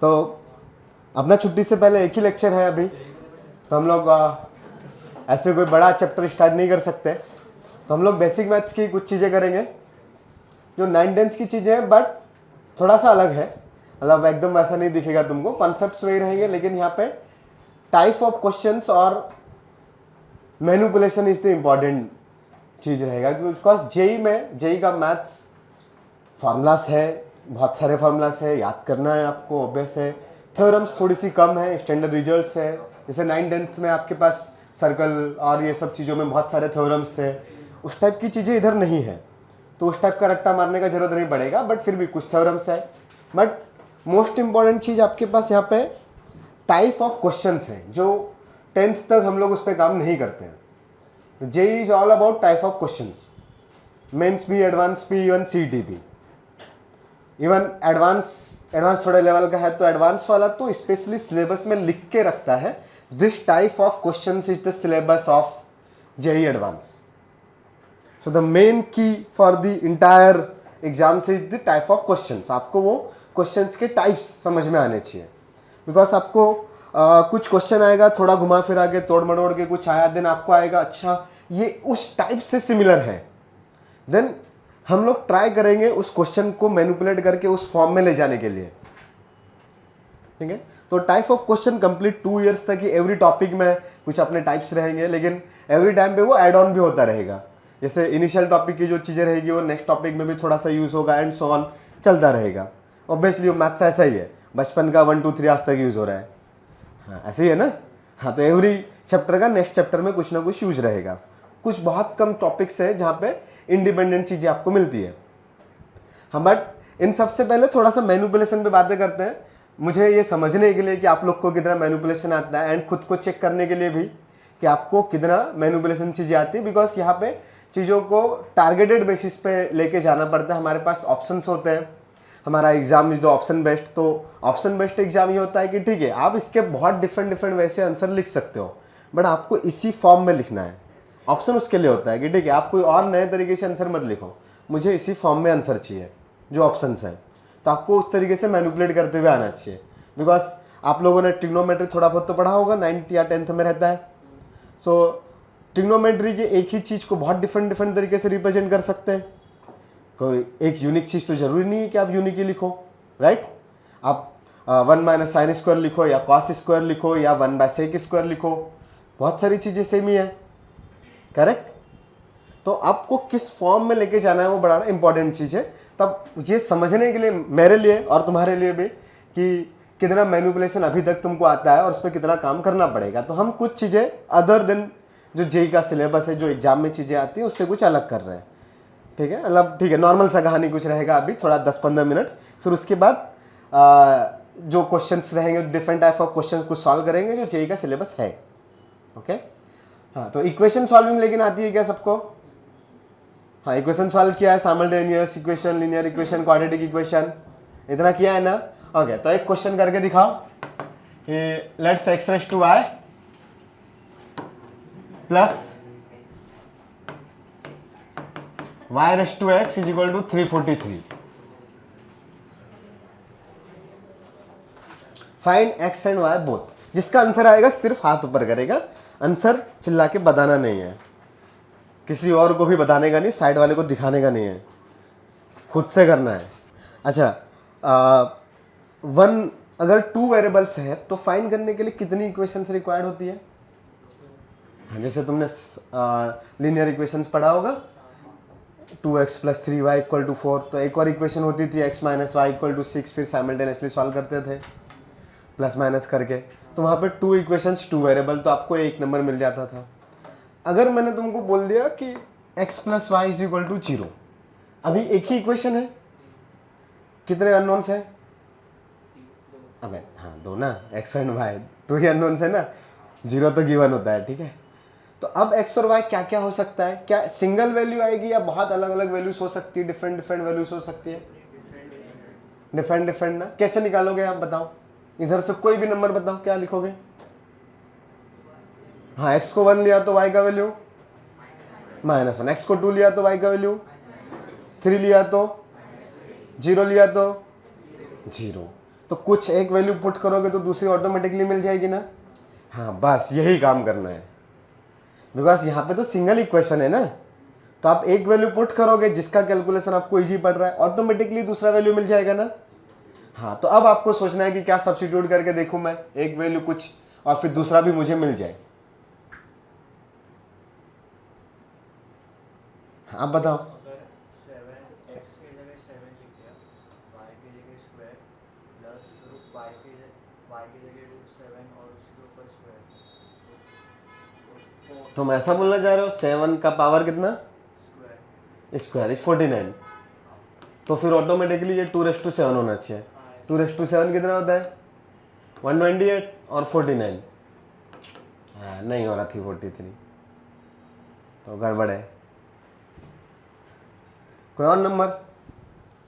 तो अपना छुट्टी से पहले एक ही लेक्चर है अभी, तो हम लोग ऐसे कोई बड़ा चैप्टर स्टार्ट नहीं कर सकते, तो हम लोग बेसिक मैथ्स की कुछ चीज़ें करेंगे जो 9th की चीज़ें हैं, बट थोड़ा सा अलग है, मतलब एकदम वैसा नहीं दिखेगा तुमको, कॉन्सेप्ट्स वही रहेंगे, लेकिन यहाँ पे टाइप ऑफ क्वेश्चंस और मैनिपुलेशन इज द इम्पॉर्टेंट चीज़ रहेगा, बिकॉज जेई का मैथ्स फार्मूलास है, बहुत सारे फार्मूलास है, याद करना है आपको, ऑब्वियस है, थ्योरम्स थोड़ी सी कम है, स्टैंडर्ड रिजल्ट्स है, जैसे 9th में आपके पास सर्कल और ये सब चीज़ों में बहुत सारे थ्योरम्स थे, उस टाइप की चीज़ें इधर नहीं है, तो उस टाइप का रट्टा मारने का जरूरत नहीं पड़ेगा, बट फिर भी कुछ थ्योरम्स है। बट मोस्ट इंपॉर्टेंट चीज़ आपके पास यहाँ पे टाइप ऑफ क्वेश्चंस हैं, जो 10th तक हम लोग उस पर काम नहीं करते हैं। JEE is all about type of questions, mains भी, एडवांस भी, इवन सीईटी भी, इवन एडवांस थोड़े लेवल का है, तो एडवांस वाला तो स्पेशली सिलेबस में लिख के रखता है, this type of questions is the syllabus of JEE advance. So the main key for the entire exams is the type of questions. आपको वो क्वेश्चंस के टाइप्स समझ में आने चाहिए, बिकॉज आपको कुछ क्वेश्चन आएगा थोड़ा घुमा फिरा के, तोड़ मड़ोड़ के कुछ आया, देन आपको आएगा अच्छा ये उस टाइप से सिमिलर है, देन हम लोग ट्राई करेंगे उस क्वेश्चन को मैनिपुलेट करके उस फॉर्म में ले जाने के लिए, ठीक है। तो type of question complete 2 years तक ही एवरी टॉपिक में कुछ अपने टाइप्स रहेंगे, लेकिन एवरी टाइम पे वो एड ऑन भी होता रहेगा, जैसे इनिशियल टॉपिक की जो चीज़ें रहेगी वो नेक्स्ट टॉपिक में भी थोड़ा सा यूज़ होगा, एंड सो ऑन चलता रहेगा। ऑब्वियसली वो मैथ्स ऐसा ही है, बचपन का 1 2 3 आज तक यूज़ हो रहा है, हाँ ऐसे ही है ना। हाँ, तो एवरी चैप्टर का नेक्स्ट चैप्टर में कुछ ना कुछ यूज रहेगा। कुछ बहुत कम टॉपिक्स है जहाँ पे इंडिपेंडेंट चीज़ें आपको मिलती है। हाँ, बट इन सबसे पहले थोड़ा सा मैनिपुलेशन पे बातें करते हैं, मुझे ये समझने के लिए कि आप लोग को कितना मैनिपुलेशन आता है, एंड खुद को चेक करने के लिए भी कि आपको कितना मैनिपुलेशन चीज़ें आती है, बिकॉज यहाँ पे चीज़ों को टारगेटेड बेसिस पे लेके जाना पड़ता है। हमारे पास ऑप्शंस होते हैं, हमारा exam is the option based, तो ऑप्शन बेस्ड एग्जाम ये होता है कि ठीक है आप इसके बहुत डिफरेंट वै से आंसर लिख सकते हो, बट आपको इसी फॉर्म में लिखना है। ऑप्शन उसके लिए होता है कि ठीक है आप कोई और नए तरीके से आंसर मत लिखो, मुझे इसी फॉर्म में आंसर चाहिए जो ऑप्शंस है, तो आपको उस तरीके से मैनिपुलेट करते हुए आना चाहिए। बिकॉज आप लोगों ने ट्रिग्नोमेट्री थोड़ा बहुत तो पढ़ा होगा, 9th या 10th में रहता है। सो ट्रिग्नोमेट्री के एक ही चीज़ को बहुत डिफरेंट तरीके से रिप्रेजेंट कर सकते हैं। कोई एक यूनिक चीज़ तो जरूरी नहीं है कि आप यूनिक ही लिखो, राइट। आप 1 - sin स्क्वायर लिखो, या cos स्क्वायर लिखो, या 1/sec² लिखो, बहुत सारी चीज़ें सेम ही है, करेक्ट। तो आपको किस फॉर्म में लेके जाना है वो बड़ा इंपॉर्टेंट चीज़ है। तब ये समझने के लिए मेरे लिए और तुम्हारे लिए भी कि कितना मैनिपुलेशन अभी तक तुमको आता है और उस पर कितना काम करना पड़ेगा, तो हम कुछ चीज़ें अदर देन जो जेई का सिलेबस है, जो एग्जाम में चीज़ें आती हैं, उससे कुछ अलग कर रहे हैं, ठीक है। मतलब ठीक है, नॉर्मल सा कहानी कुछ रहेगा अभी थोड़ा 10-15 मिनट, फिर उसके बाद जो क्वेश्चंस रहेंगे, डिफरेंट टाइप ऑफ क्वेश्चंस कुछ सॉल्व करेंगे जो जेई का सिलेबस है, ओके। हाँ, तो इक्वेशन सॉल्विंग लेकिन आती है क्या सबको? हाँ, इक्वेशन सॉल्व किया है, simultaneous equation, linear equation, quadratic equation, इतना किया है ना। ओके, तो एक क्वेश्चन करके दिखाओ कि let's x⁻² plus y⁻x = 343। Find x and y both. जिसका आंसर आएगा सिर्फ हाथ ऊपर करेगा, आंसर चिल्ला के बताना नहीं है, किसी और को भी बताने का नहीं, साइड वाले को दिखाने का नहीं है, खुद से करना है। अच्छा, अगर 2 वेरिएबल्स है तो फाइंड करने के लिए कितनी इक्वेशंस रिक्वायर्ड होती है? हाँ, जैसे तुमने लीनियर इक्वेशंस पढ़ा होगा, 2x + 3y = 4, तो एक और इक्वेशन होती थी x - y = 6, फिर साइमल्टेनियसली सॉल्व करते थे प्लस माइनस करके, तो वहाँ पे 2 इक्वेशंस 2 वेरिएबल, तो आपको 1 नंबर मिल जाता था। अगर मैंने तुमको बोल दिया कि x + y = 0, अभी एक ही इक्वेशन है, कितने अननोन्स हैं? अबे हाँ, 2 ना, x and y 2 he unknowns है ना, 0 तो गिवन होता है, ठीक है। तो अब x और y क्या क्या हो सकता है? क्या सिंगल वैल्यू आएगी या बहुत अलग अलग वैल्यूज हो सकती है, डिफरेंट वैल्यूज हो सकती है? डिफरेंट ना। कैसे निकालोगे आप बताओ? इधर से कोई भी नंबर बताओ, क्या लिखोगे? हाँ, x को 1 लिया तो y का वैल्यू -1, x को 2 लिया तो y का वैल्यू 3 लिया तो 0 लिया तो 0। तो कुछ एक वैल्यू पुट करोगे तो दूसरी ऑटोमेटिकली मिल जाएगी ना। हाँ, बस यही काम करना है, बिकॉज यहाँ पे तो सिंगल इक्वेशन है ना। तो आप एक वैल्यू पुट करोगे जिसका कैलकुलेशन आपको इजी पड़ रहा है, ऑटोमेटिकली दूसरा वैल्यू मिल जाएगा ना। हाँ, तो अब आपको सोचना है कि क्या सब्स्टिट्यूट करके देखूं मैं, एक वैल्यू कुछ और फिर दूसरा भी मुझे मिल जाए। आप बताओ। अगर 7x की जगह 7 लिख दिया, y की जगह स्क्वायर प्लस y की जगह √7 और उसके ऊपर स्क्वायर, तुम ऐसा बोलना चाह रहे हो 7 का पावर कितना, स्क्वायर स्क्वायर इज 49। तो फिर ऑटोमेटिकली ये 2⁻7 होना चाहिए। 2⁻7 कितना होता है 128 और 49। हाँ, नहीं हो रहा थी 43, तो गड़बड़ है। कोई और नंबर।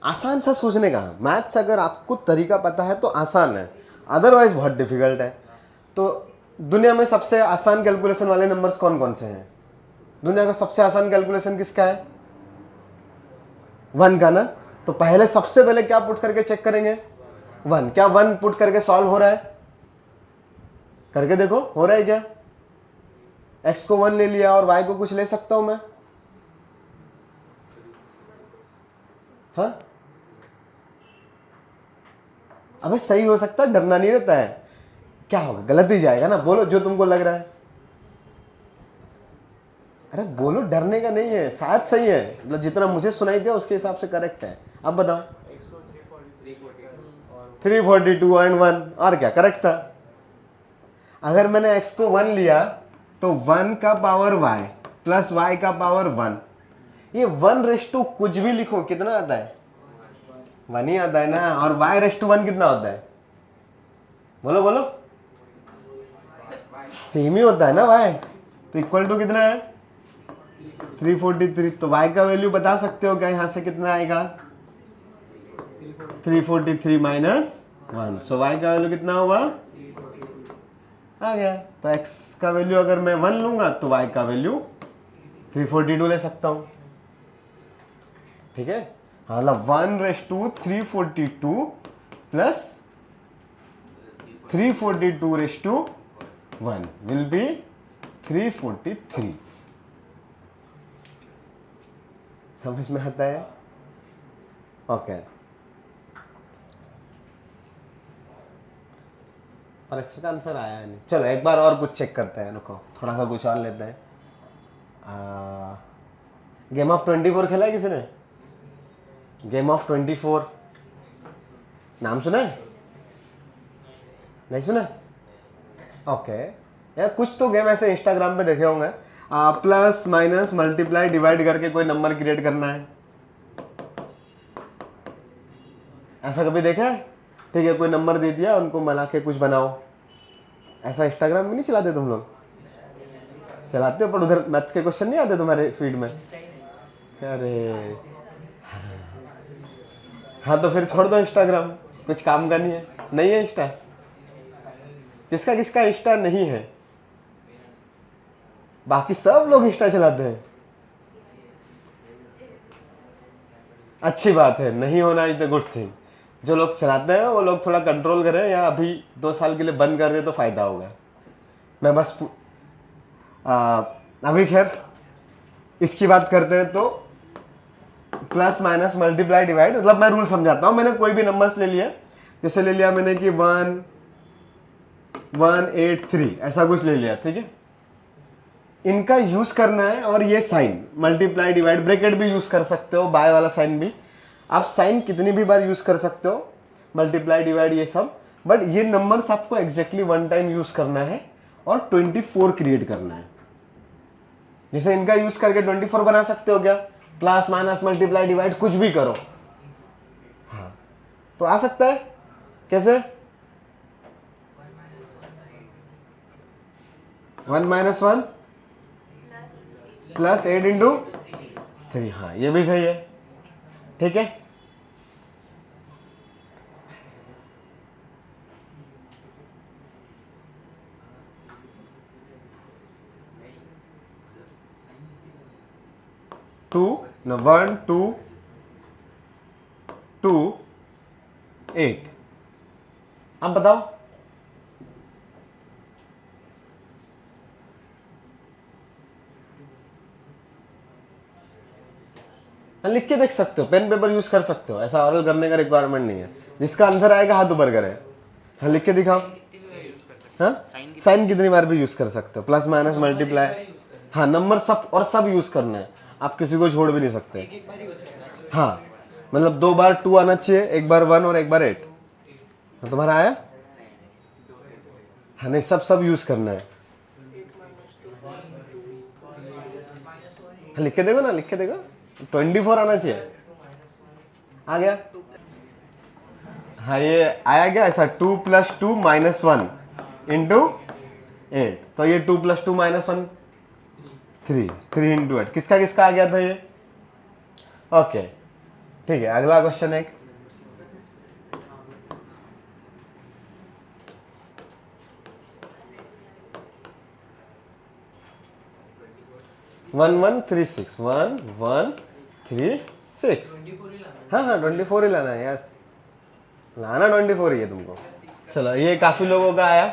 आसान सा सोचने का, मैथ्स अगर आपको तरीका पता है तो आसान है, अदरवाइज बहुत डिफिकल्ट है। तो दुनिया में सबसे आसान कैलकुलेशन वाले नंबर्स कौन कौन से हैं? दुनिया का सबसे आसान कैलकुलेशन किसका है? 1 का ना। तो पहले सबसे पहले क्या पुट करके चेक करेंगे? 1। क्या 1 पुट करके सॉल्व हो रहा है? करके देखो, हो रहा है क्या? x को 1 ले लिया और y को कुछ ले सकता हूं मैं? हाँ, अबे सही हो सकता है, डरना नहीं रहता है। क्या होगा, गलत ही जाएगा ना। बोलो जो तुमको लग रहा है। अरे बोलो, डरने का नहीं है, शायद सही है, मतलब जितना मुझे सुनाई दिया उसके हिसाब से करेक्ट है। अब बताओ। 342 एंड 1, और क्या करेक्ट था? अगर मैंने x को 1 लिया तो 1 का पावर y प्लस y का पावर 1, ये 1 कुछ भी लिखो कितना आता है? 1 ही आता है ना। और y1 कितना होता है? बोलो बोलो, सेम ही होता है ना y। तो इक्वल टू कितना है 343। तो y का वैल्यू बता सकते हो क्या यहां से कितना आएगा? 343 माइनस 1। सो y का वैल्यू कितना हुआ? आ गया। तो x का वैल्यू अगर मैं 1 लूंगा तो y का वैल्यू 342 ले सकता हूं। ठीक है, हाँ, 1/342 प्लस 342/1 विल बी 343। समझ में आता है? ओके। पर इसका आंसर आया नहीं। चलो एक बार और कुछ चेक करते हैं, रुको थोड़ा सा कुछ और लेते हैं। गेम ऑफ 24 खेला है किसी ने? गेम ऑफ 24 नाम सुना है? नहीं सुना? ओके, यार कुछ तो गेम ऐसे इंस्टाग्राम पे देखे होंगे। प्लस माइनस मल्टीप्लाई डिवाइड करके कोई नंबर क्रिएट करना है, ऐसा कभी देखा है? ठीक है, कोई नंबर दे दिया, उनको मिला के कुछ बनाओ। ऐसा इंस्टाग्राम में नहीं चलाते तुम लोग? चलाते हो, पर उधर मैथ्स के क्वेश्चन नहीं आते तुम्हारे फीड में? अरे हाँ, तो फिर छोड़ दो इंस्टाग्राम, कुछ काम का नहीं है। नहीं है इंस्टा? किसका किसका इंस्टा नहीं है? बाकी सब लोग इंस्टा चलाते हैं। अच्छी बात है, नहीं होना इज द गुड थिंग। जो लोग चलाते हैं वो लोग थोड़ा कंट्रोल करें, या अभी 2 साल के लिए बंद कर दे तो फायदा होगा। मैं बस अभी खैर इसकी बात करते हैं। तो प्लस माइनस मल्टीप्लाई डिवाइड, मतलब मैं रूल समझाता हूं। मैंने कोई भी नंबर्स ले लिया, जैसे ले लिया मैंने कि 1183 ऐसा कुछ ले लिया, ठीक है। इनका यूज करना है, और ये साइन मल्टीप्लाई डिवाइड ब्रैकेट भी यूज कर सकते हो, बाय वाला साइन भी आप साइन कितनी भी बार यूज कर सकते हो, मल्टीप्लाई डिवाइड ये सब। बट ये नंबर्स आपको एग्जैक्टली 1 टाइम यूज करना है और 24 क्रिएट करना है। जैसे इनका यूज करके 24 बना सकते हो क्या? प्लस माइनस मल्टीप्लाई डिवाइड कुछ भी करो, हाँ तो आ सकता है। कैसे? 1 - 1 प्लस 8 × 3, हाँ ये भी सही है, ठीक है। टू न 1 2 2 8 आप बताओ। हाँ, लिख के देख सकते हो, पेन पेपर यूज कर सकते हो, ऐसा ऑरल करने का रिक्वायरमेंट नहीं है। जिसका आंसर आएगा हाथ ऊपर करे। हाँ, लिख के दिखाओ। हाँ, साइन कितनी बार भी यूज कर सकते हो, प्लस माइनस मल्टीप्लाई। हाँ, नंबर सब और सब यूज करना है, आप किसी को छोड़ भी नहीं सकते। हाँ, मतलब 2 बार 2 आना चाहिए, 1 बार 1 और 1 बार 8। तुम्हारा आया? हाँ, नहीं, सब यूज करना है। हाँ, लिख के देखो ना, लिख के देखो। 24 आना चाहिए। आ गया? हाँ, ये आया क्या ऐसा? 2 + 2 - 1 इंटू 8। तो ये 2 + 2 - 1 3 इंटू 8। किसका किसका आ गया था ये? ओके, ठीक है। अगला क्वेश्चन एक। वन 1 1 3 6। हाँ हाँ, 24 ही लाना है। यस, लाना 24 ही है तुमको। चलो, ये काफी लोगों का आया।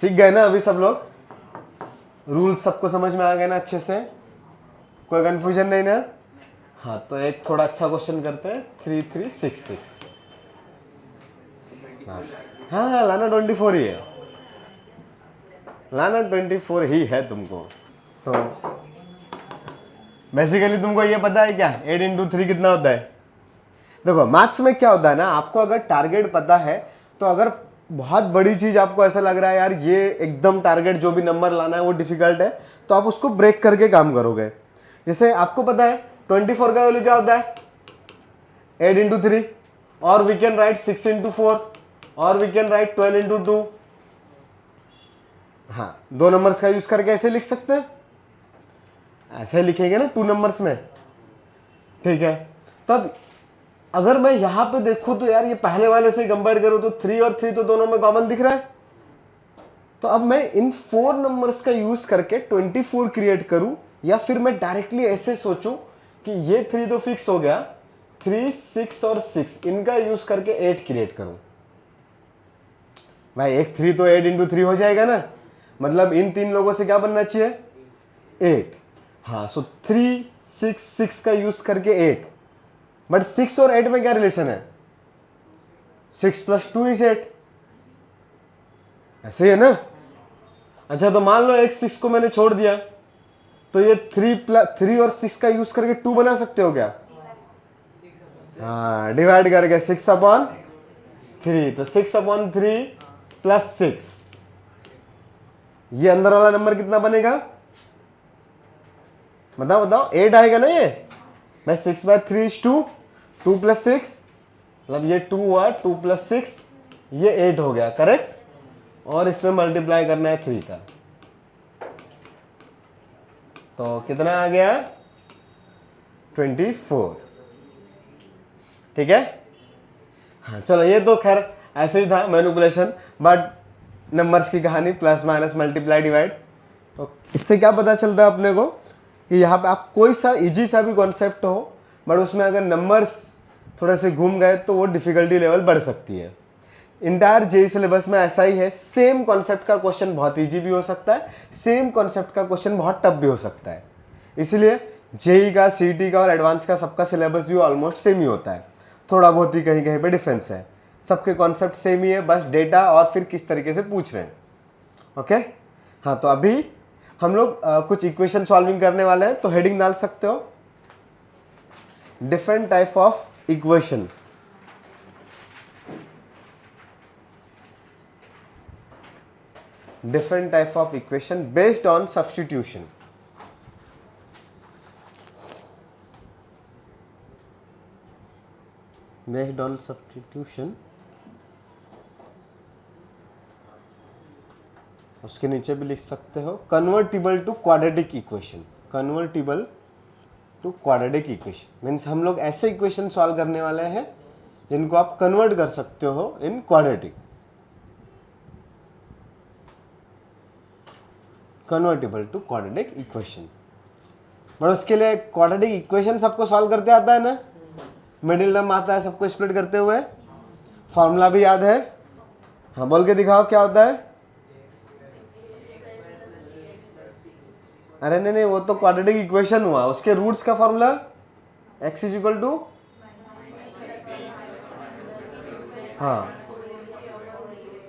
सीख गए ना अभी सब लोग? रूल्स सबको समझ में आ गए ना अच्छे से? कोई कंफ्यूजन नहीं ना? हाँ, तो एक थोड़ा अच्छा क्वेश्चन करते हैं। 3 3 6 6। हाँ हाँ, लाना 24 ही है, लाना 24 ही है तुमको। तो बेसिकली तुमको ये पता है क्या 8 × 3 कितना होता है? देखो, मैथ्स में क्या होता है ना, आपको अगर टारगेट पता है तो अगर बहुत बड़ी चीज आपको ऐसा लग रहा है यार ये एकदम टारगेट जो भी नंबर लाना है वो डिफिकल्ट है, तो आप उसको ब्रेक करके काम करोगे। जैसे आपको पता है 24 का वैल्यू क्या होता है? 8 × 3, और वी कैन राइट 6 × 4, और वी कैन राइट 12 × 2। हाँ, 2 नंबर्स का यूज करके ऐसे लिख सकते हैं, ऐसे लिखेंगे ना 2 नंबर्स में। ठीक है, तब अगर मैं यहां पे देखूं तो यार ये पहले वाले से कंपेयर करूं तो 3 और 3 तो दोनों में कॉमन दिख रहा है। तो अब मैं इन 4 नंबर्स का यूज करके 24 क्रिएट करूं, या फिर मैं डायरेक्टली ऐसे सोचूं कि ये 3 तो फिक्स हो गया, 3 6 और 6 इनका यूज करके 8 क्रिएट करूं। भाई एक 3 तो 8 × 3 हो जाएगा ना, मतलब इन 3 लोगों से क्या बनना चाहिए? 8। हाँ, सो 3 6 6 का यूज करके 8। बट 6 और 8 में क्या रिलेशन है? 6 + 2 = 8। ऐसे ही है ना? अच्छा, तो मान लो एक 6 को मैंने छोड़ दिया, तो ये 3 और 6 का यूज करके 2 बना सकते हो क्या? हाँ, डिवाइड करके 6/3। तो 6/3 + 6, ये अंदर वाला नंबर कितना बनेगा? बताओ बताओ, 8 आएगा ना ये। मैं 6/3 = 2, 2 + 6, मतलब ये 2 हुआ, 2 + 6 ये 8 हो गया, करेक्ट। और इसमें मल्टीप्लाई करना है 3 का, तो कितना आ गया? 24। ठीक है। हाँ, चलो, ये तो खैर ऐसे ही था मैनिपुलेशन, बट नंबर्स की कहानी, प्लस माइनस मल्टीप्लाई डिवाइड। तो इससे क्या पता चलता है अपने को कि यहाँ पे आप कोई सा इजी सा भी कॉन्सेप्ट हो, बट उसमें अगर नंबर्स थोड़े से घूम गए तो वो डिफिकल्टी लेवल बढ़ सकती है। इंटायर जेईई सिलेबस में ऐसा ही है, सेम कॉन्सेप्ट का क्वेश्चन बहुत इजी भी हो सकता है, सेम कॉन्सेप्ट का क्वेश्चन बहुत टफ भी हो सकता है। इसलिए जेईई का, सीईटी का और एडवांस का सबका सिलेबस भी ऑलमोस्ट सेम ही होता है, थोड़ा बहुत ही कहीं कहीं पे डिफरेंस है। सबके कॉन्सेप्ट सेम ही है, बस डेटा और फिर किस तरीके से पूछ रहे हैं। ओके। हाँ, तो अभी हम लोग कुछ इक्वेशन सॉल्विंग करने वाले हैं, तो हेडिंग डाल सकते हो different type of equation. Different type of equation based on substitution. Based on substitution. उसके नीचे भी लिख सकते हो convertible to quadratic equation. Convertible to quadratic equation means हम लोग ऐसे इक्वेशन सॉल्व करने वाले हैं जिनको आप कन्वर्ट कर सकते हो in quadratic. Convertible to quadratic equation, but उसके लिए क्वाड्रेटिक इक्वेशन सबको सॉल्व करते आता है ना? मिडिल टर्म आता है सबको स्प्लिट करते हुए, फॉर्मूला भी याद है, हाँ बोल के दिखाओ क्या होता है। अरे नहीं वो तो क्वाड्रेटिक इक्वेशन हुआ, उसके रूट्स का formula x is equal to, हाँ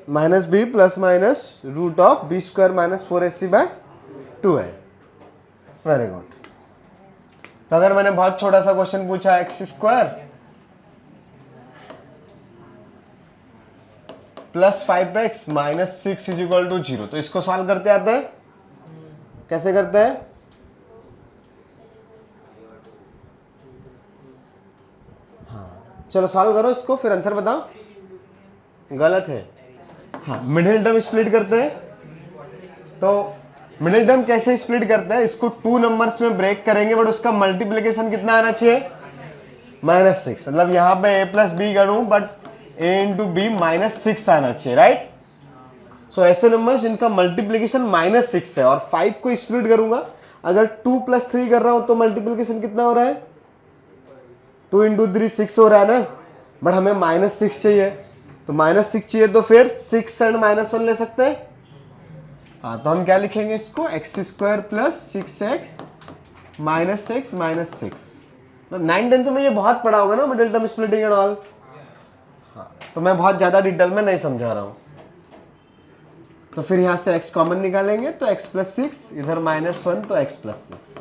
minus b plus minus root of b square minus 4ac/2 है। Very good. तो अगर मैंने बहुत छोटा सा क्वेश्चन पूछा x square plus 5x minus 6 is equal to 0, तो इसको सॉल्व करते आते हैं, कैसे करते हैं? हाँ चलो सॉल्व करो इसको, फिर आंसर बताओ। गलत है, हाँ मिडिल टर्म स्प्लिट करते हैं। तो मिडिल टर्म कैसे स्प्लिट करते हैं, इसको 2 नंबर्स में ब्रेक करेंगे, बट उसका मल्टीप्लिकेशन कितना आना चाहिए? -6। मतलब यहाँ पे a प्लस बी करूँ बट a इंटू बी -6 आना चाहिए, राइट। सो ऐसे नंबर्स जिनका मल्टीप्लिकेशन -6 है, और 5 को स्प्लिट करूंगा, अगर 2 + 3 कर रहा हूं तो मल्टीप्लिकेशन कितना हो रहा है? 2 इंटू 3 6 हो रहा है ना, बट हमें -6 चाहिए, तो -6 चाहिए तो फिर 6 एंड -1 ले सकते हैं। हाँ तो हम क्या लिखेंगे इसको, x² + 6x -6 -6। तो 9th-10th में ये बहुत पढ़ा होगा ना, middle term splitting and all. हाँ तो मैं बहुत ज्यादा डिटेल में नहीं समझा रहा हूँ। तो फिर यहाँ से x कॉमन निकालेंगे तो x + 6, इधर -1 तो x + 6,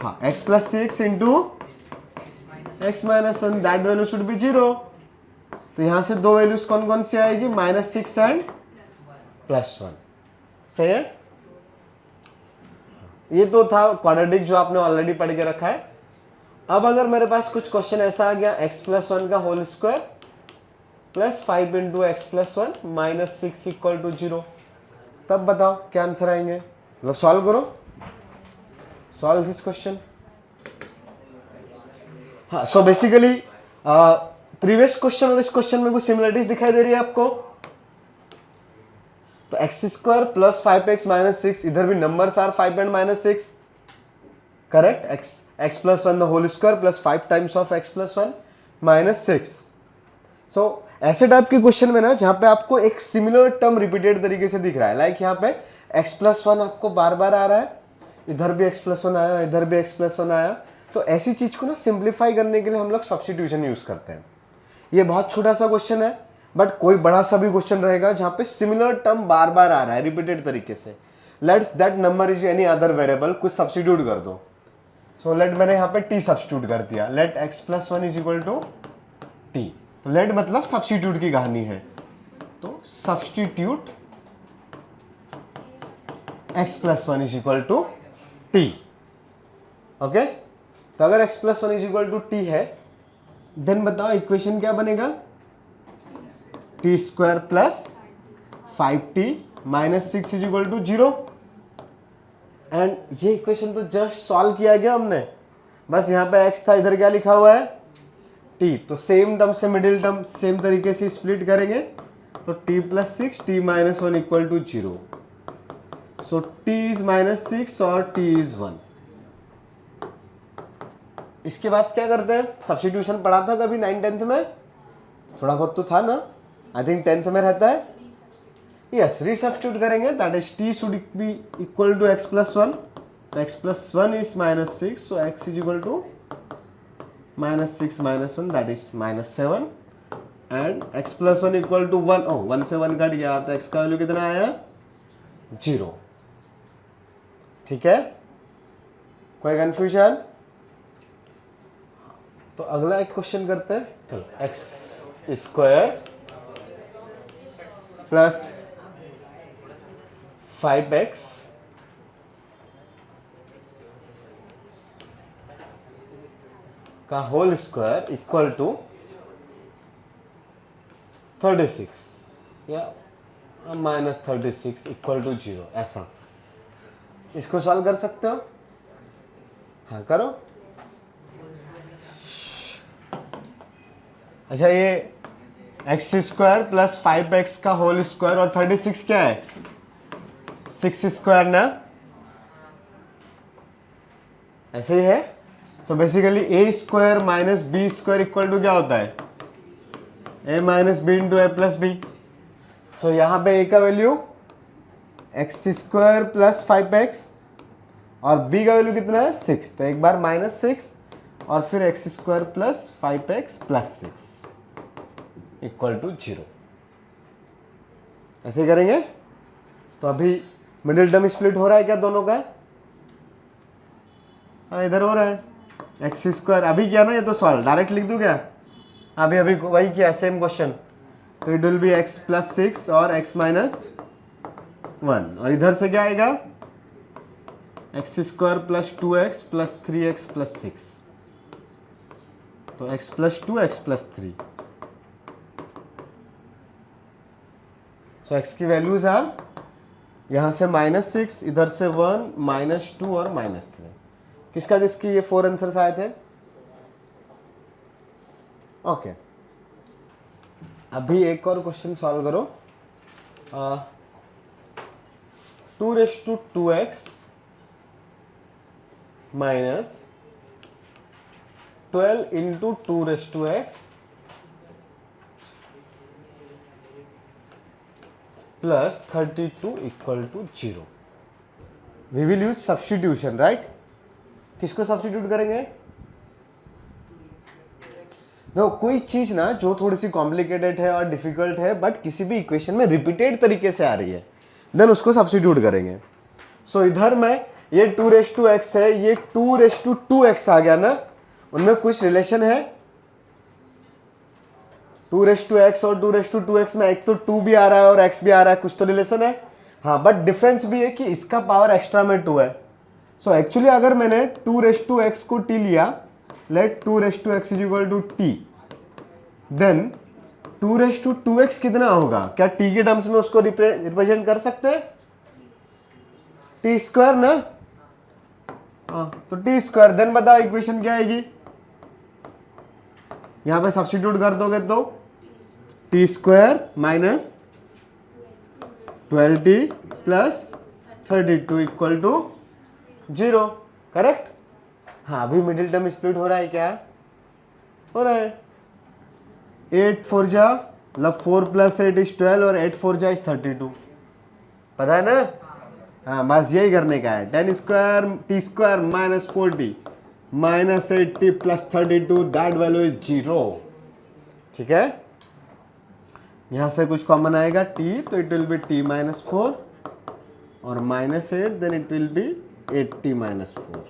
हाँ x + 6 into x -1, that value should be 0। तो यहाँ से दो वैल्यूज कौन कौन सी आएगी, -6 एंड +1, सही है। ये तो था क्वाड्रेटिक जो आपने ऑलरेडी पढ़ के रखा है। अब अगर मेरे पास कुछ क्वेश्चन ऐसा आ गया, x + 1 का whole square plus 5 into X plus 1 -6 equal to 0, तब बताओ क्या आंसर आएंगे। मतलब सॉल्व करो, सॉल्व दिस क्वेश्चन। हाँ सो बेसिकली प्रीवियस क्वेश्चन और इस क्वेश्चन में कुछ सिमिलरिटीज दिखाई दे रही है आपको। तो x² + 5x - 6, इधर भी numbers are 5 and -6, correct. x + 1 the whole square plus 5 times of x + 1 -6। So ऐसे टाइप के क्वेश्चन में ना, जहां पे आपको एक सिमिलर टर्म रिपीटेड तरीके से दिख रहा है, लाइक यहाँ पे x + 1 आपको बार बार आ रहा है, इधर भी x + 1 आया, इधर भी x + 1 आया, तो ऐसी चीज को ना सिंप्लीफाई करने के लिए हम लोग सब्स्टिट्यूशन यूज करते हैं। ये बहुत छोटा सा क्वेश्चन है, बट कोई बड़ा सा भी क्वेश्चन रहेगा जहां पे सिमिलर टर्म बार बार आ रहा है रिपीटेड तरीके से, let's that number is any other variable, कुछ सब्स्टिट्यूट कर दो। सो लेट मैंने यहाँ पे t सब्स्टिट्यूट कर दिया, लेट x + 1 = t। तो लेट मतलब सब्स्टिट्यूट की कहानी है, तो सब्स्टिट्यूट x + 1 = t। ओके, तो अगर x + 1 = t है, देन बताओ इक्वेशन क्या बनेगा, t² + 5t - 6 = 0। एंड ये इक्वेशन तो जस्ट सॉल्व किया गया हमने, बस यहाँ पे x था, इधर क्या लिखा हुआ है t, तो सेम टर्म से मिडिल टर्म सेम तरीके से स्प्लिट करेंगे, तो t + 6 t - 1 = 0। So t is -6 और t is 1। इसके बाद क्या करते हैं, सब्स्टिट्यूशन पढ़ा था कभी 9th-10th में, थोड़ा बहुत तो था ना, आई थिंक 10th में रहता है। यस, रीसब्स्टिट्यूट करेंगे, that is t should be equal to x + 1, तो x + 1 is -6, so x is equal to -6 - 1, that is -7, and x + 1 = 1। ओ 1 से 1 कट गया, तो x का वैल्यू कितना आया, 0। ठीक है, कोई कंफ्यूजन? तो अगला एक क्वेश्चन करते हैं, x² + 5x का होल स्क्वायर इक्वल टू 36 या -36 इक्वल टू 0, ऐसा इसको सॉल्व कर सकते हो। हाँ करो। अच्छा, ये x² + 5x का होल स्क्वायर और 36 क्या है, 6² ना, ऐसे ही है। So basically a square minus b square equal to क्या होता है, a minus b into a plus b. So यहाँ पे ए का value x square plus 5x और बी का वैल्यू कितना है 6, तो एक बार माइनस 6 और फिर x square plus 5x plus 6 equal to 0। ऐसे करेंगे तो अभी मिडिल टर्म स्प्लिट हो रहा है क्या दोनों का? हाँ इधर हो रहा है एक्स स्क्वायर। अभी क्या ना, ये तो सॉल्व डायरेक्ट लिख दूं क्या? अभी वही किया, सेम क्वेश्चन। तो it will B x plus 6 और एक्स माइनस 1 और इधर से क्या आएगा x square plus 2x plus 3x plus 6, तो x प्लस 2 x प्लस 3। सो x की वैल्यूज आर यहाँ से -6, इधर से 1, -2 और -3। किसका किसकी ये 4 आंसर्स आए थे? ओके अभी एक और क्वेश्चन सॉल्व करो। 2^2x minus 12 into 2^x plus 32 equal to 0। We will use substitution, right? किसको सब्स्टिट्यूट करेंगे? देखो कोई चीज ना जो थोड़ी सी कॉम्प्लिकेटेड है और डिफिकल्ट है बट किसी भी इक्वेशन में रिपीटेड तरीके से आ रही है, देन उसको सब्स्टिट्यूट करेंगे। सो इधर में ये 2^x है, ये 2^2x आ गया ना, उनमें कुछ रिलेशन है। 2^x और 2^2x में एक तो 2 भी आ रहा है और x भी आ रहा है, कुछ तो रिलेशन है। हाँ बट डिफरेंस भी है कि इसका पावर एक्स्ट्रा में 2 है। सो एक्चुअली अगर मैंने 2^x को t लिया, let 2^x is equal to t, then 2^2x कितना होगा? क्या t के टर्म्स में उसको रिप्रेजेंट कर सकते हैं? t स्क्वायर ना, हाँ तो t स्क्वायर। देन बताओ इक्वेशन क्या आएगी? यहां पे सब्स्टिट्यूट कर दोगे तो t square minus 12t plus 32 equal to 0, correct? हाँ अभी मिडिल टर्म स्प्लिट हो रहा है क्या? हो रहा है। 8 4 जा मतलब 4 + 8 = 12 और 8 4 जा = 32, पता है ना? हाँ बस यही करने का है। 10 square t square minus 4t minus 8t plus 32, that value is 0। ठीक है, यहां से कुछ कॉमन आएगा t, तो it will be t minus 4 और -8, then it will be 8t minus 4।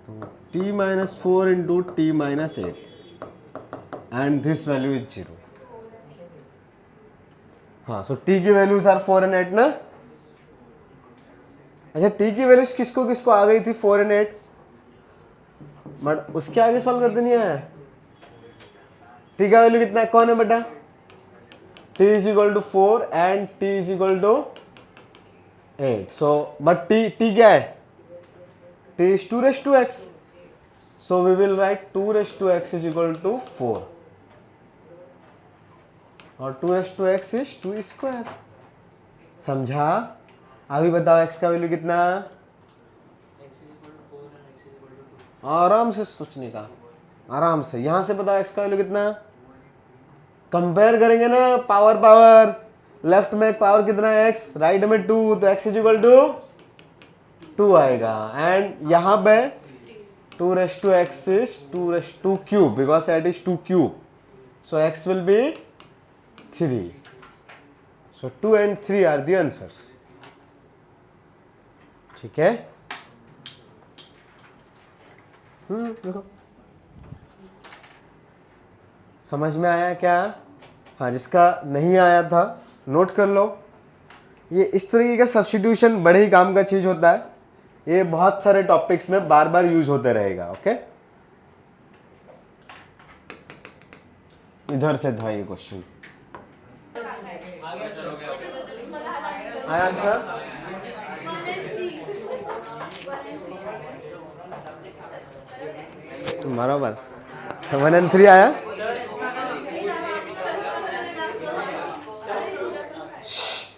तो t minus 4 into t minus 8 and this value is 0। हाँ सो t की वैल्यूज आर 4 and 8 ना। अच्छा t की वैल्यूज किसको किसको आ गई थी 4 and 8, बट उसके आगे सॉल्व कर देनी है। t का वैल्यू कितना है, कौन है बेटा? t is equal to 4 and t is equal to 8। So but t क्या है? t is 2^x, so we will write 2^x is equal to 4 और 2^x is 2 स्क्वायर। समझा? अभी बताओ x का वैल्यू कितना? आराम से सोचने का, आराम से। यहां से बताओ x का वैल्यू कितना? कंपेयर करेंगे ना, पावर पावर। लेफ्ट में पावर कितना है x, राइट में 2, तो x इज इक्वल टू 2 आएगा। एंड यहाँ पे 2^x is 2^2 cube because that is 2 cube, so x will be 3। so 2 and 3 are the answers। ठीक है, देखो समझ में आया क्या? हाँ जिसका नहीं आया था नोट कर लो। ये इस तरीके का सब्स्टिट्यूशन बड़े ही काम का चीज होता है, ये बहुत सारे टॉपिक्स में बार बार यूज होते रहेगा। ओके, इधर से था ये क्वेश्चन। आया आंसर? बराबर 1 and 3 आया।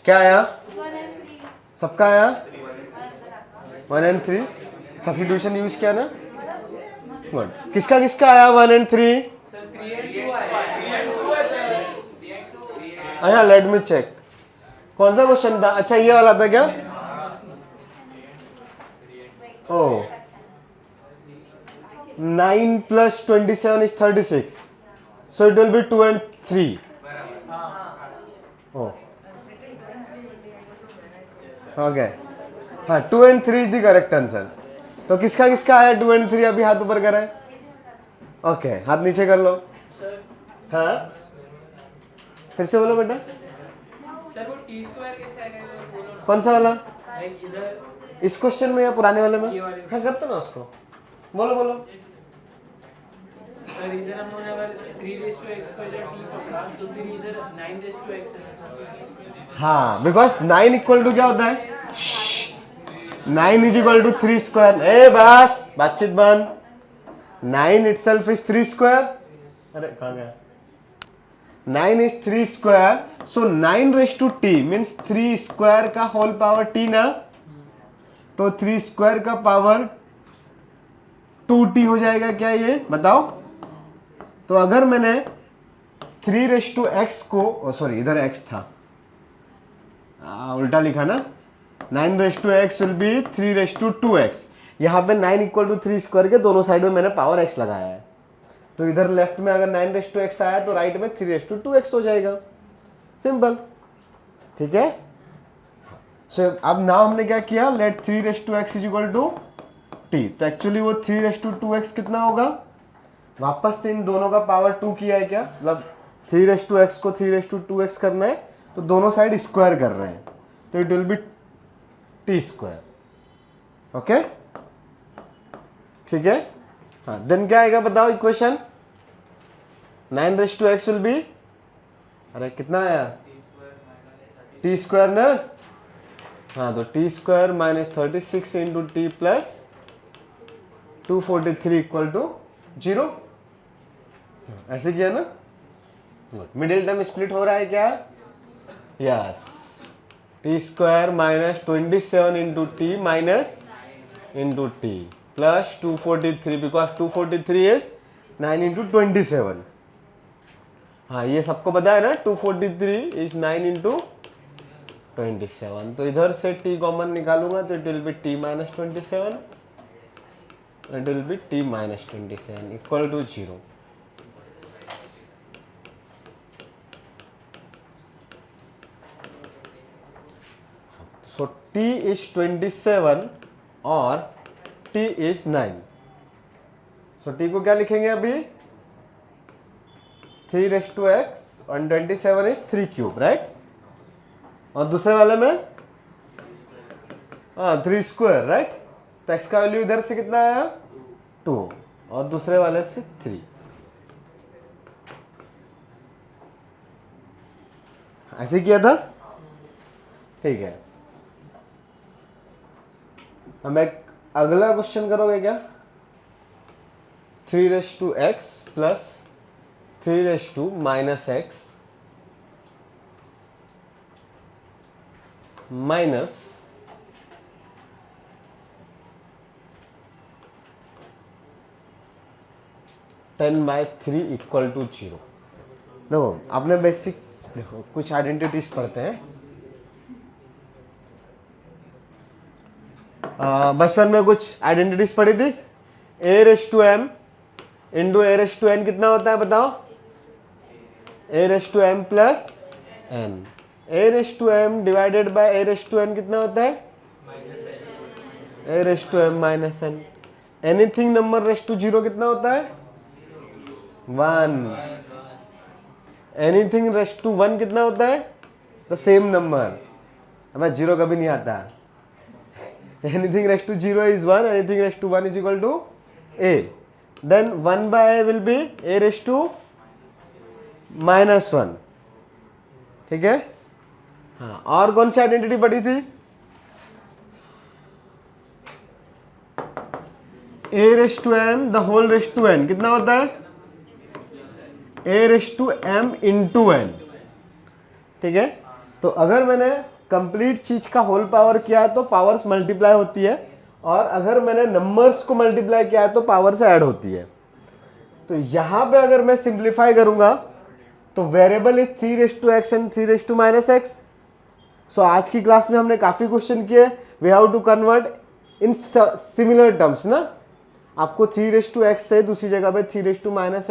क्या आया? सबका आया 1 and 3। सब्स्टिट्यूशन यूज किया ना, गुड। किसका किसका आया 1 and 3? अच्छा लेट मी चेक, कौन सा क्वेश्चन था? अच्छा ये वाला था क्या? ओ 9 plus 27 is 36, so it will be 2 and 3. Oh, okay. हाँ 2 and 3 is the correct answer. तो किसका किसका आया 2 and 3? अभी हाथ ऊपर करा है, ओके हाथ नीचे कर लो। हाँ फिर से बोलो बेटा, सर वो टी स्क्वायर कैसे आएगा बोलो। कौन सा वाला? इधर इस क्वेश्चन में या पुराने वाले में? ये वाले। हाँ करते ना उसको, बोलो बोलो। सर इधर हम लोगों ने अगर 3x को इधर t पकड़ा तो फिर इधर 9x है। हाँ बिकॉज 9 इक्वल टू क्या होता है? 9 इज इक्वल टू 3 स्क्वायर। ए बस बातचीत बंद। 9 इटसेल्फ इज 3 स्क्वायर। अरे कहाँ गया? 9 is 3 square, so 9 raised to t means 3 square का होल पावर t ना, तो 3 square का पावर 2t हो जाएगा क्या ये बताओ? तो अगर मैंने 3 raised to x को, सॉरी इधर x था, उल्टा लिखा ना, 9 raised to x will be 3 raised to 2x। यहाँ पे 9 इक्वल टू 3 स्क्वायर के दोनों साइड में मैंने पावर x लगाया है, तो इधर लेफ्ट में अगर 9 raised to x आया तो राइट में 3 raised to 2x हो जाएगा, सिंपल। ठीक है, सो अब नाउ हमने क्या किया, let 3 raised to x is equal to t, तो एक्चुअली वो 3 raised to 2x कितना होगा? वापस से इन दोनों का पावर 2 किया है क्या, मतलब 3 raised to x को 3 raised to 2x करना है, तो दोनों साइड स्क्वायर कर रहे हैं, तो it will be t square. Okay ठीक है, हाँ देन क्या आएगा बताओ equation? 9 raised to x will be, अरे कितना आया? t स्क्वायर ना, हाँ तो t square minus 36 into t plus 243 equal to 0। ऐसे किया ना, मिडिल टर्म स्प्लिट हो रहा है क्या? Yes, T square minus 27 into T minus into t plus 243 because 243 is 9 into 27। हाँ ये सबको पता है ना, 243 इज 9 इंटू 27, तो इधर से t कॉमन निकालूंगा तो it will be t minus 27, it will be t minus 27 equal to 0। So t is 27 और t इज 9, सो t को क्या लिखेंगे अभी? 3 raised to x और 27 इज 3 क्यूब, राइट? और दूसरे वाले में 3 स्क्वायर, राइट? तो x का वैल्यू इधर से कितना आया? 2 और दूसरे वाले से 3। ऐसे किया था, ठीक है। हम एक अगला क्वेश्चन करोगे क्या? 3 raised to x plus 3 raised to minus x minus 10/3 equal to 0। देखो आपने बेसिक, देखो कुछ आइडेंटिटीज पढ़ते हैं। बचपन में कुछ आइडेंटिटीज पढ़ी थी। a raised to m into a raised to n कितना होता है बताओ? a raised to m plus n। a raised to m divided by a raised to n कितना होता है? a raised to m minus n। Anything number raised to 0 कितना होता है? 1। एनीथिंग raised to 1 कितना होता है? द सेम नंबर, अब 0 कभी नहीं आता। anything raised to 0 is 1, anything raised to 1 is equal to a, then 1 by a will be a raised to minus 1। ठीक है, हाँ और कौन सी आइडेंटिटी पढ़ी थी? a raised to m the whole raised to n कितना होता है? a raised to m into n। ठीक है, तो अगर मैंने कंप्लीट चीज का होल पावर किया तो पावर्स मल्टीप्लाई होती है, और अगर मैंने नंबर्स को मल्टीप्लाई किया है तो पावर से ऐड होती है। तो यहां पे अगर मैं सिंप्लीफाई करूंगा तो variable is 3 and 3 - x। So आज की क्लास में हमने काफी क्वेश्चन किए। We have to convert in similar terms ना। आपको 3 से दूसरी जगह पे 3 -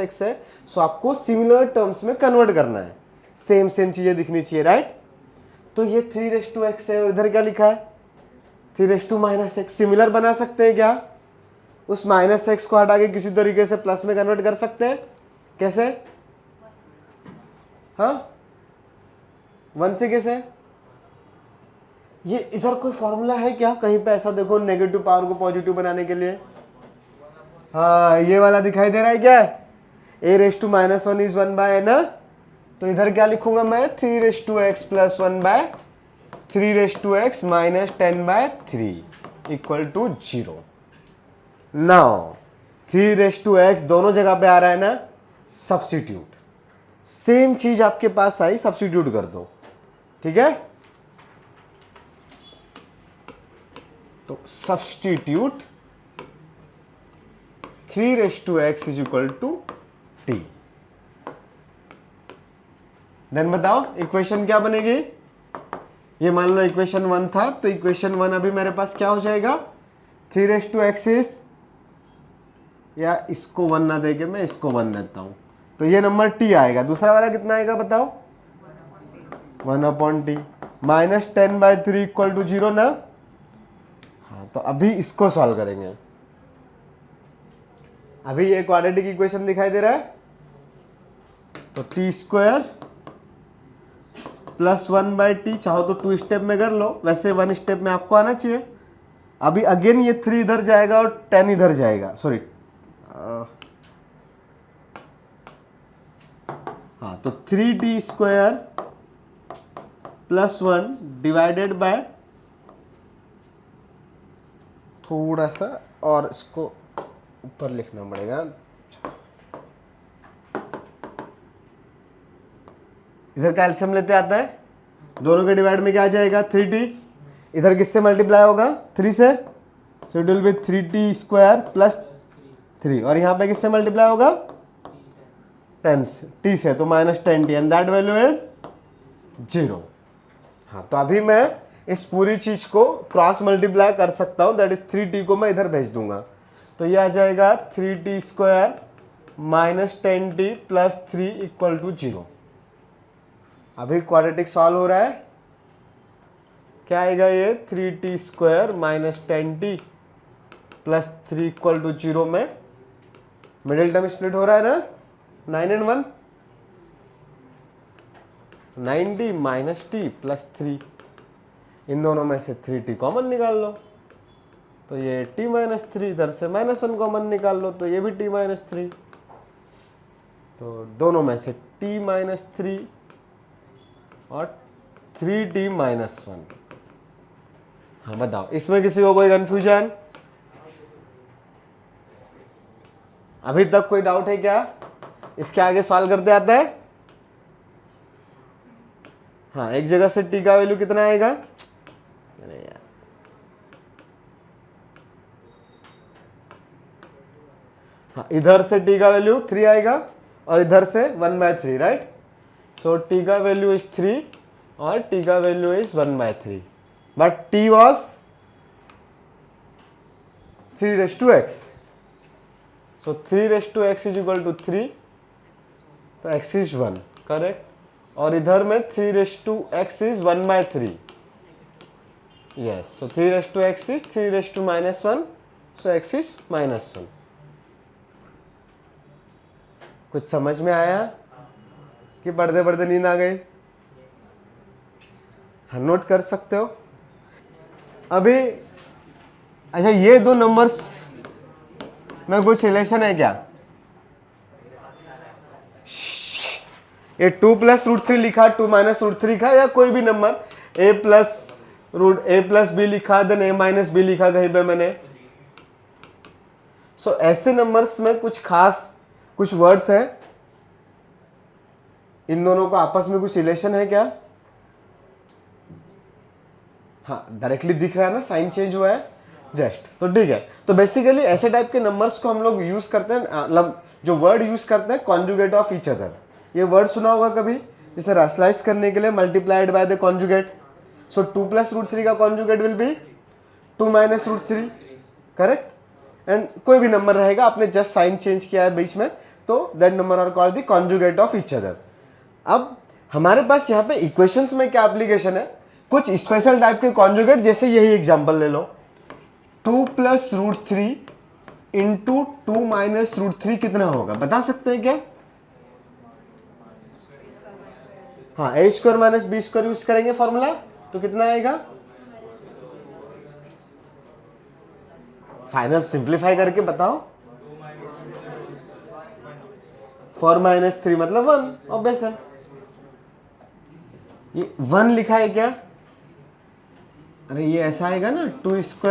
x है, सो आपको सिमिलर टर्म्स में कन्वर्ट करना है। सेम चीजें दिखनी चाहिए, राइट। तो ये 3 है और इधर क्या लिखा है 3 - x। सिमिलर बना सकते हैं क्या? उस -x को हटा के किसी तरीके से प्लस में कन्वर्ट कर सकते हैं। कैसे? हाँ, 1 से कैसे? ये इधर कोई फॉर्मूला है क्या कहीं पे? ऐसा देखो, नेगेटिव पावर को पॉजिटिव बनाने के लिए। हाँ, ये वाला दिखाई दे रहा है क्या? a⁻1 इज 1/n ना। तो इधर क्या लिखूंगा मैं? 3x + 1/3x - 10/3 = 0। नाउ 3x दोनों जगह पे आ रहा है ना, सब्स्टिट्यूट। सेम चीज आपके पास आई, सब्स्टिट्यूट कर दो, ठीक है। तो सब्स्टिट्यूट 3x = t। देन बताओ इक्वेशन क्या बनेगी? ये मान लो इक्वेशन 1 था, तो इक्वेशन 1 अभी मेरे पास क्या हो जाएगा? 3x इज, या इसको 1 ना देके मैं इसको 1 देता हूं, तो ये नंबर t आएगा। दूसरा वाला कितना आएगा बताओ? 1/t - 10/3 = 0 ना। हाँ, तो अभी इसको सॉल्व करेंगे। अभी ये क्वाड्रेटिक इक्वेशन दिखाई दे रहा है, तो t² + 1/t, चाहो तो 2 स्टेप में कर लो, वैसे 1 स्टेप में आपको आना चाहिए। अभी अगेन ये 3 इधर जाएगा और 10 इधर जाएगा, सॉरी। हाँ, तो 3t² + 1 डिवाइडेड बाय, थोड़ा सा और इसको ऊपर लिखना पड़ेगा। इधर का एलसीएम लेते आता है, दोनों के डिवाइड में क्या आ जाएगा? 3t। इधर किससे मल्टीप्लाई होगा? 3 से, so it will B 3t² + 3। और यहाँ पे किससे मल्टीप्लाई होगा? 10 से, t से, तो -10t and that value is 0। हाँ, तो अभी मैं इस पूरी चीज को क्रॉस मल्टीप्लाई कर सकता हूँ, दैट इज 3t को मैं इधर भेज दूंगा, तो ये आ जाएगा 3t² - 10t + 3 = 0। अभी क्वाड्रेटिक सॉल्व हो रहा है, क्या आएगा ये? 3t² - 10t + 3 = 0 में मिडिल टर्म स्प्लिट हो रहा है ना, 9 and 1 90 - t + 3। इन दोनों में से 3t कॉमन निकाल लो, तो ये t - 3, इधर से -1 कॉमन निकाल लो, तो ये भी t - 3। तो दोनों में से t - 3 और 3t - 1। हाँ बताओ, इसमें किसी को कोई कंफ्यूजन? अभी तक कोई डाउट है क्या? इसके आगे सॉल्व करते आता है। हाँ, एक जगह से t का वैल्यू कितना आएगा? अरे यार, हाँ, इधर से t का वैल्यू 3 आएगा और इधर से 1/3, राइट। सो t का वैल्यू इज 3 और t का value is 1/3, but t was 3x। So 3x = 3, तो x इज 1, करेक्ट। और इधर में 3x is 1/3, yes. So 3x is 3 - 1, so x is -1। कुछ समझ में आया कि पढ़ते पढ़ते नींद आ गई? हाँ, नोट कर सकते हो अभी। अच्छा, ये दो नंबर्स में कुछ रिलेशन है क्या? ये 2 + √3 लिखा, 2 - √3 लिखा, या कोई भी नंबर a + b लिखा, देन a - b लिखा कहीं पे मैंने। सो ऐसे नंबर्स में कुछ खास कुछ वर्ड्स हैं, इन दोनों का आपस में कुछ रिलेशन है क्या? हाँ, डायरेक्टली दिख रहा है ना, साइन चेंज हुआ है। जस्ट, तो ठीक है। तो बेसिकली ऐसे टाइप के नंबर्स को हम लोग यूज करते हैं, मतलब जो वर्ड यूज करते हैं कॉन्जुगेट ऑफ ईच अदर। ये वर्ड सुना होगा कभी, जैसे रैशनलाइज करने के लिए मल्टीप्लाइड बाय द कॉन्जुगेट। सो 2 + √3 का conjugate will be 2 - √3, correct. And कोई भी नंबर रहेगा, आपने जस्ट साइन चेंज किया है बीच में, तो that number are called the conjugate of each other. अब हमारे पास यहाँ पे इक्वेशंस में क्या एप्लीकेशन है, कुछ स्पेशल टाइप के कॉन्जुगेट, जैसे यही एग्जांपल ले लो, 2 + √3 इंटू 2 - √3 कितना होगा, बता सकते हैं क्या? हाँ, a² - b² यूज करेंगे फॉर्मूला, तो कितना आएगा? फाइनल सिंप्लीफाई करके बताओ। 4 - 3 मतलब 1, ऑब्वियस है। ये 1 लिखा है क्या? अरे ये ऐसा आएगा ना, 2² -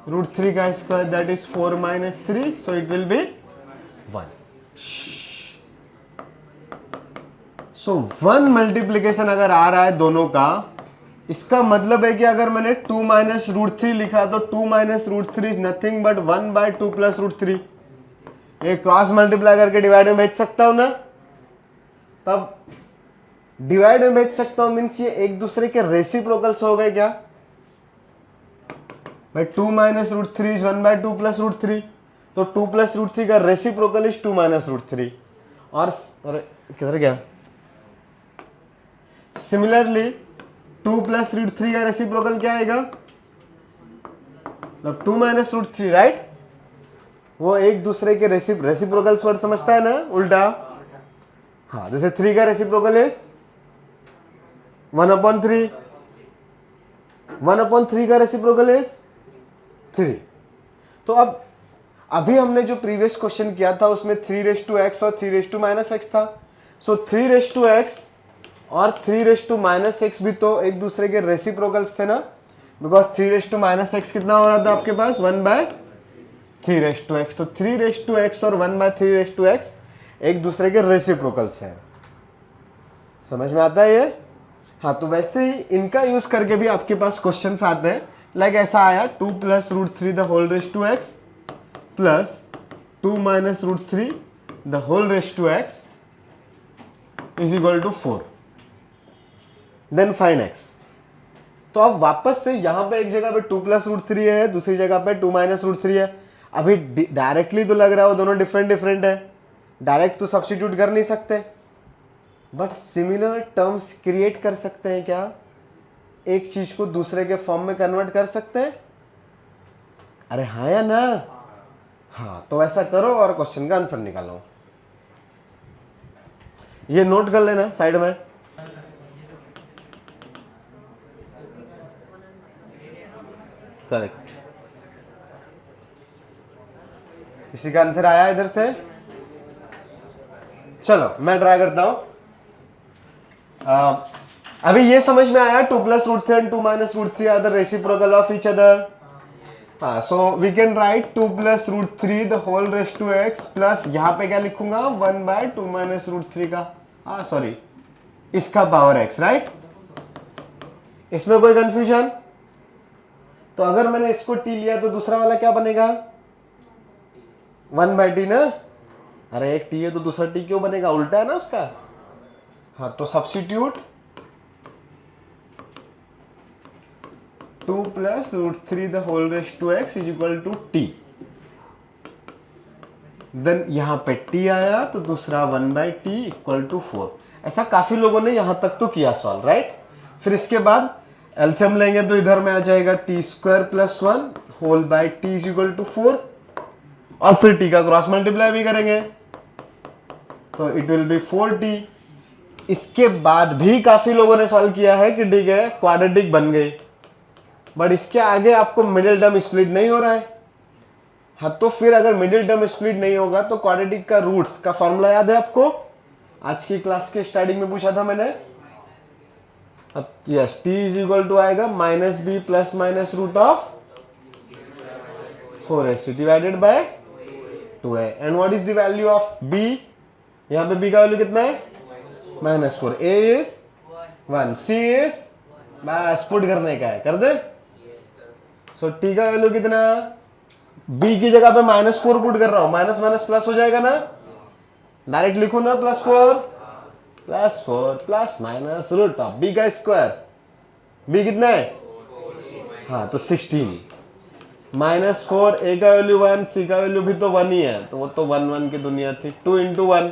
√3 का square, that is 4 - 3, so it will B 1। So 1 multiplication अगर आ रहा है दोनों का, इसका मतलब है कि अगर मैंने 2 - √3 लिखा तो 2 - √3 इज नथिंग बट 1/2 + √3। ये क्रॉस मल्टीप्लाई करके डिवाइड में भेज सकता हूं ना, तब डिवाइड में भेज सकता हूं, मीन्स ये एक दूसरे के रेसिप्रोकल्स हो गए क्या भाई? 2 - √3 इज 1/2 + √3, तो 2 + √3 का रेसिप्रोकल इज 2 - √3। और अरे किधर गया? सिमिलरली 2 + √3 का रेसिप्रोकल क्या आएगा? मतलब 2 - √3, राइट। वो एक दूसरे के रेसिप्रोकल्स वर्ड समझता है ना, उल्टा। हाँ, जैसे 3 का रेसिप्रोकल इज 1/3, 1/3 का रेसिप्रोकल इज 3। तो अब अभी हमने जो प्रीवियस क्वेश्चन किया था उसमें 3x और 3 - x था। सो 3x और 3 - x भी तो एक दूसरे के रेसिप्रोकल्स थे ना, बिकॉज 3 - x कितना हो रहा था आपके पास? 1/3x। तो 3x और 1/3x एक दूसरे के रेसिप्रोकल्स हैं। समझ में आता है ये? हाँ, तो वैसे ही इनका यूज करके भी आपके पास क्वेश्चंस आते हैं। लाइक ऐसा आया 2 + √3 the whole raise to x plus 2 - √3 the whole raise to x is equal to 4। Then find x। तो अब वापस से यहां पे एक जगह पे 2 + √3 है, दूसरी जगह पे 2 - √3 है। अभी डायरेक्टली तो लग रहा है वो दोनों डिफरेंट डिफरेंट है, डायरेक्ट तो सब्स्टिट्यूट कर नहीं सकते, बट सिमिलर टर्म्स क्रिएट कर सकते हैं क्या? एक चीज को दूसरे के फॉर्म में कन्वर्ट कर सकते हैं? अरे हाँ या ना? हाँ, तो ऐसा करो और क्वेश्चन का आंसर निकालो। ये नोट कर लेना साइड में। करेक्ट। किसी का आंसर आया इधर से? चलो मैं ट्राई करता हूं। अभी ये समझ में आया 2 + √3 and 2 - √3 are the reciprocal of each other. हाँ, so we can write 2 + √3 the whole raise to x plus यहां पे क्या लिखूंगा? 1/2 - √3 का सॉरी इसका पावर x, राइट। इसमें कोई कंफ्यूजन? तो अगर मैंने इसको t लिया तो दूसरा वाला क्या बनेगा? 1/t ना। अरे एक t है तो दूसरा t क्यों बनेगा? उल्टा है ना उसका। हाँ, तो substitute 2 + √3 the whole raise to x is equal to t। Then यहां पे t आया तो दूसरा 1/t इक्वल टू 4। ऐसा काफी लोगों ने यहां तक तो किया सॉल्व, राइट। फिर इसके बाद एलसीएम लेंगे तो इधर में आ जाएगा t² + 1 whole by t is equal to 4, और फिर t का क्रॉस मल्टीप्लाई भी करेंगे तो इट विल बी 4t। इसके बाद भी काफी लोगों ने सॉल्व किया है कि ठीक है क्वाड्रेटिक बन गई, बट इसके आगे आपको मिडिल टर्म स्प्लिट नहीं हो रहा है। हाँ, तो फिर अगर मिडिल टर्म स्प्लिट नहीं होगा तो क्वाड्रेटिक का रूट्स का फॉर्मूला याद है आपको? आज की क्लास के स्टार्टिंग में पूछा था मैंने। अब yes, t is equal to आएगा -b ± √4ac divided by 2a। And what is the value of b? यहाँ पे b का वैल्यू कितना है? -4। a इज 1, c इज, बस पुट करने का है, कर दे। सो टी का वैल्यू कितना, बी की जगह पे -4 पुट कर रहा हूं, माइनस माइनस प्लस हो जाएगा ना, डायरेक्ट लिखू ना, +4 plus minus root of b का स्क्वायर, बी कितना है, हाँ तो 16, -4, ए का वैल्यू 1, सी का वैल्यू भी तो 1 ही है, तो वो तो 1 1 की दुनिया थी। 2 × 1,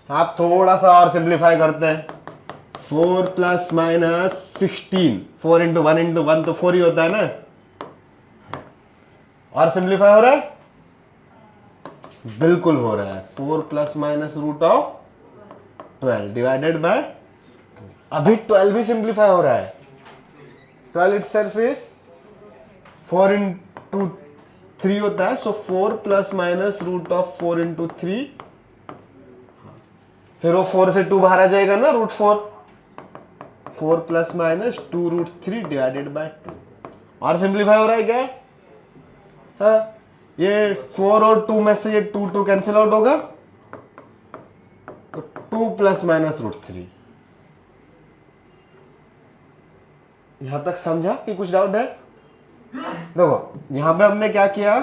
आप थोड़ा सा और सिंप्लीफाई करते हैं, 4 प्लस माइनस 16, 4 × 1 × 1 तो 4 ही होता है ना, और सिंप्लीफाई हो रहा है, बिल्कुल हो रहा है, 4 plus minus root of 12 divided by, अभी 12 भी सिंप्लीफाई हो रहा है, 12 इटसेल्फ इज 4 × 3 होता है, सो 4 प्लस माइनस रूट ऑफ 4 × 3, फिर वो 4 से 2 बाहर आ जाएगा ना, √4, 4 प्लस माइनस 2√3 डिवाइडेड बाय 2, और सिंप्लीफाई हो रहा है क्या, हाँ, ये 4 और 2 में से ये 2 कैंसिल आउट होगा, तो 2 प्लस माइनस √3, यहां तक समझा कि कुछ डाउट है, देखो यहां पे हमने क्या किया,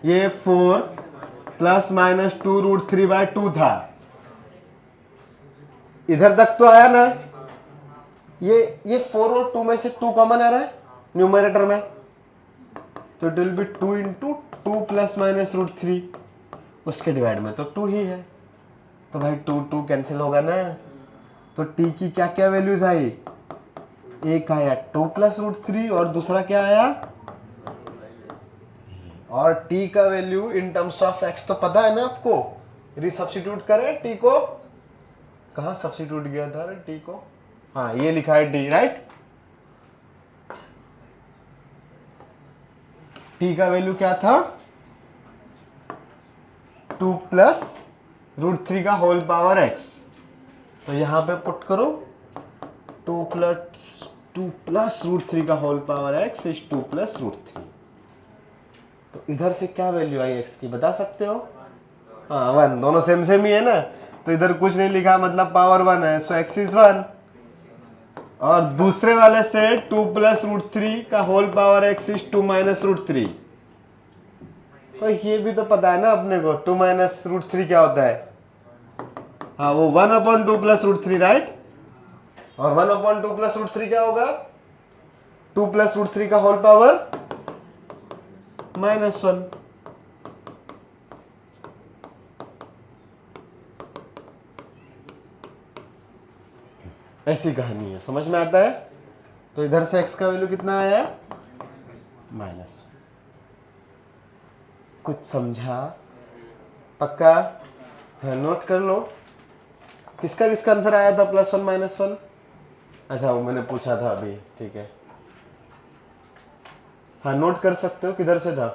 ये 4 प्लस माइनस 2√3/2 था, इधर तक तो आया ना, ये 4 और 2 में से 2 कॉमन आ रहा है न्यूमरेटर में, तो it will B 2 × 2 plus minus √3, उसके डिवाइड में तो 2 ही है, तो भाई 2 कैंसिल होगा ना, तो t की क्या क्या वैल्यूज आई, एक आया 2 प्लस √3 और दूसरा क्या आया, और t का value in terms of x तो पता है ना आपको, रिसब्स्टिट्यूट करें t को, कहाँ सब्स्टिट्यूट किया था t को, हाँ ये लिखा है t, राइट, t का वैल्यू क्या था, 2 प्लस √3 का होल पावर x, तो यहां पे पुट करो 2 प्लस √3 का whole power x is 2 plus √3, तो इधर से क्या वैल्यू आई x की बता सकते हो, हाँ 1, दोनों सेम सेम ही है ना, तो इधर कुछ नहीं लिखा, मतलब पावर 1 है, सो x इज 1, और दूसरे वाले से 2 प्लस √3 का whole power x is 2 minus √3, तो ये भी तो पता है ना अपने को, 2 माइनस √3 क्या होता है, हाँ वो 1/2 प्लस √3, राइट, और 1/2 प्लस √3 क्या होगा, 2 प्लस √3 का होल पावर -1, ऐसी कहानी है, समझ में आता है, तो इधर से x का वैल्यू कितना आया, माइनस, कुछ समझा, पक्का, हाँ नोट कर लो, किसका किसका आंसर आया था +1 -1, अच्छा वो मैंने पूछा था अभी, ठीक है, हाँ नोट कर सकते हो, किधर से था,